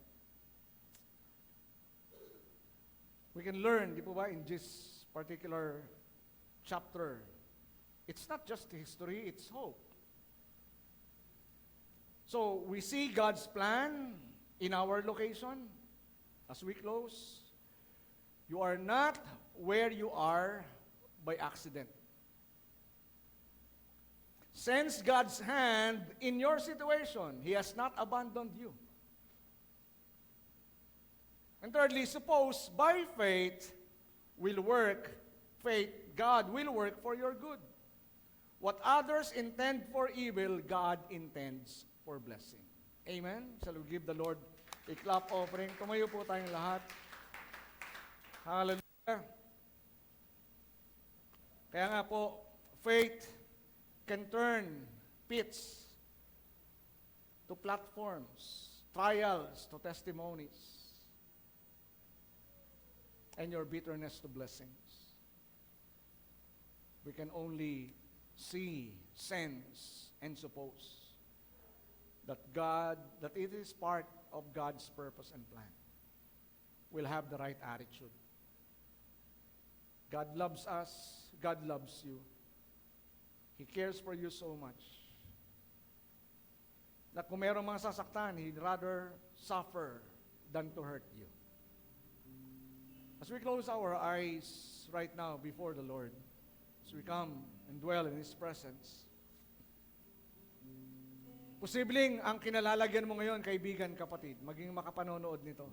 we can learn, di po ba, in this particular chapter, it's not just history, it's hope. So, we see God's plan in our location. As we close, you are not where you are by accident. Sense God's hand in your situation. He has not abandoned you. And thirdly, suppose by faith God will work for your good. What others intend for evil, God intends for blessing. Amen? Shall we give the Lord a clap offering? Tumayo po tayong lahat. Hallelujah. Kaya nga po, faith can turn pits to platforms, trials to testimonies, and your bitterness to blessings. We can only see, sense, and suppose that it is part of God's purpose and plan, will have the right attitude. God loves us. God loves you. He cares for you so much na kung mayroong mga sasaktan, He'd rather suffer than to hurt you. As we close our eyes right now before the Lord, as we come and dwell in His presence, posibleng ang kinalalagyan mo ngayon, kaibigan, kapatid, maging makapanonood nito.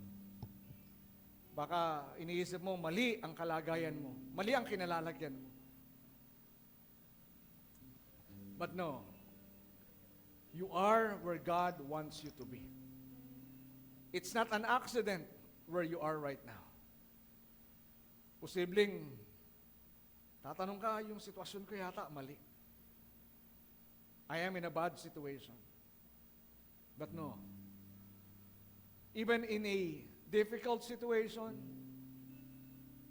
Baka iniisip mo, mali ang kalagayan mo. Mali ang kinalalagyan mo. But no, you are where God wants you to be. It's not an accident where you are right now. Posibleng, tatanong ka, yung sitwasyon ko yata mali. I am in a bad situation. But no, even in a difficult situation,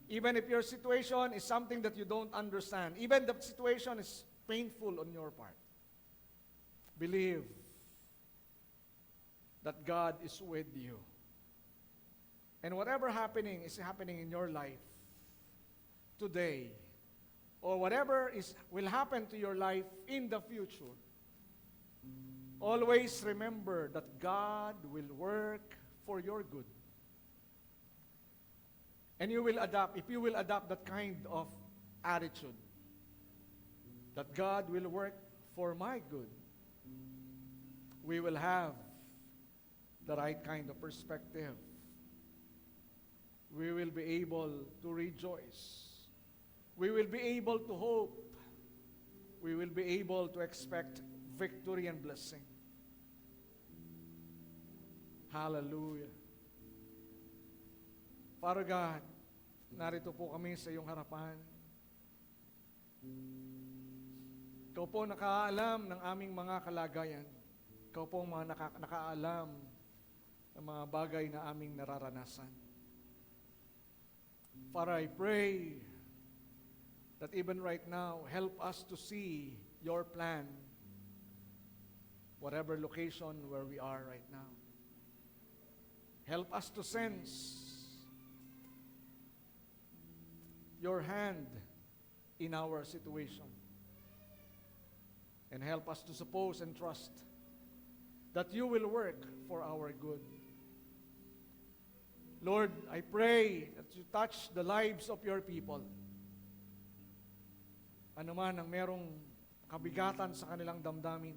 even if your situation is something that you don't understand, even the situation is painful on your part, believe that God is with you. And whatever is happening in your life today, or whatever will happen to your life in the future, always remember that God will work for your good. And if you will adopt that kind of attitude, that God will work for my good, we will have the right kind of perspective. We will be able to rejoice. We will be able to hope. We will be able to expect victory and blessing. Hallelujah. Father God, narito po kami sa iyong harapan. Ikaw po nakaalam ng aming mga kalagayan. Ikaw po mga nakaalam ng mga bagay na aming nararanasan. Father, I pray that even right now, help us to see your plan, whatever location where we are right now. Help us to sense your hand in our situation. And help us to suppose and trust that you will work for our good. Lord, I pray that you touch the lives of your people. Ano man ang merong kabigatan sa kanilang damdamin,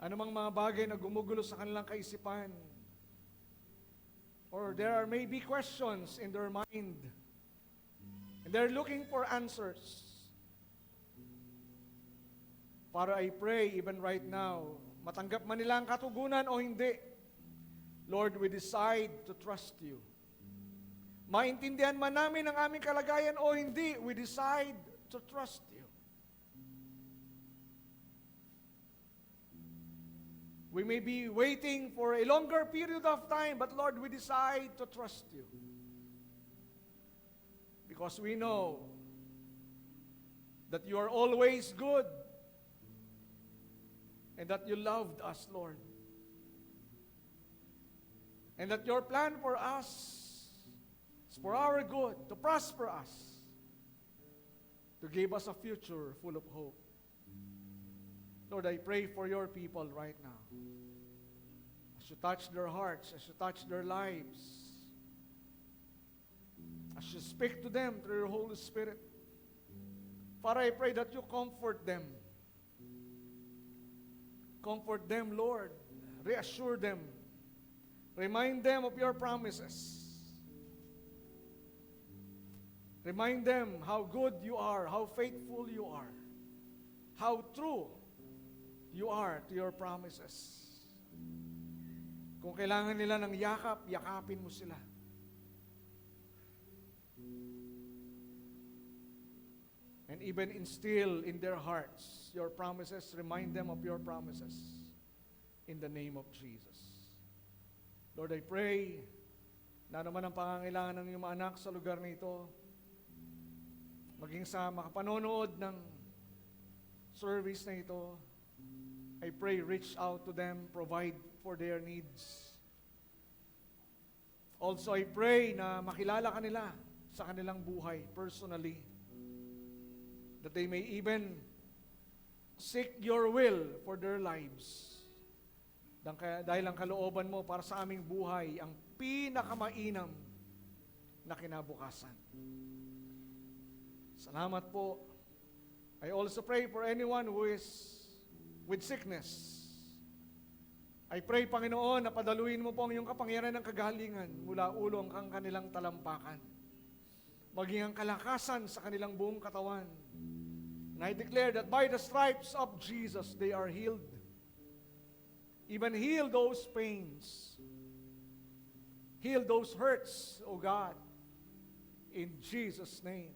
ano mang mga bagay na gumugulo sa kanilang kaisipan, or there are maybe questions in their mind, and they're looking for answers. Father, I pray even right now, matanggap man nila ang katugunan o hindi, Lord, we decide to trust you. Maintindihan man namin ang aming kalagayan o hindi, we decide to trust you. We may be waiting for a longer period of time, but Lord, we decide to trust you. Because we know that you are always good and that you loved us, Lord. And that your plan for us is for our good, to prosper us, to give us a future full of hope. Lord, I pray for your people right now. As you touch their hearts, as you touch their lives, as you speak to them through your Holy Spirit. Father, I pray that you comfort them. Comfort them, Lord. Reassure them. Remind them of your promises. Remind them how good you are, how faithful you are, how true you are to your promises. Kung kailangan nila ng yakap, yakapin mo sila. And even instill in their hearts your promises, remind them of your promises in the name of Jesus. Lord, I pray na naman ang pangangailangan ng iyong mga anak sa lugar na ito, maging sa makapanonood ng service na ito, I pray, reach out to them, provide for their needs. Also, I pray na makilala ka nila sa kanilang buhay personally. That they may even seek your will for their lives. Dahil ang kalooban mo para sa aming buhay, ang pinakamainam na kinabukasan. Salamat po. I also pray for anyone who is with sickness. I pray, Panginoon, na padaluin mo po ang iyong kapangyarihan ng kagalingan mula ulo ang kanilang talampakan. Maging ang kalakasan sa kanilang buong katawan. And I declare that by the stripes of Jesus, they are healed. Even heal those pains. Heal those hurts, O God. In Jesus' name.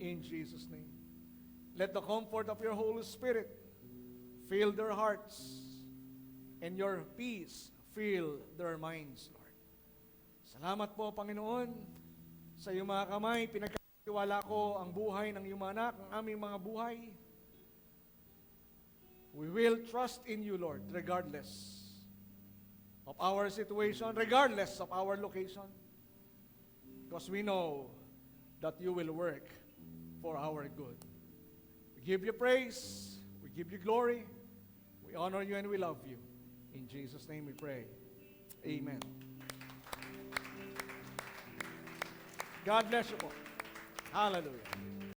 In Jesus' name. Let the comfort of your Holy Spirit fill their hearts, and your peace fill their minds, Lord. Salamat po, Panginoon, sa iyong mga kamay. Pinagkatiwala ko ang buhay ng iyong mga anak, ang aming mga buhay. We will trust in you, Lord, regardless of our situation, regardless of our location, because we know that you will work for our good. We give you praise, we give you glory, we honor you and we love you. In Jesus' name we pray. Amen. God bless you po. Hallelujah.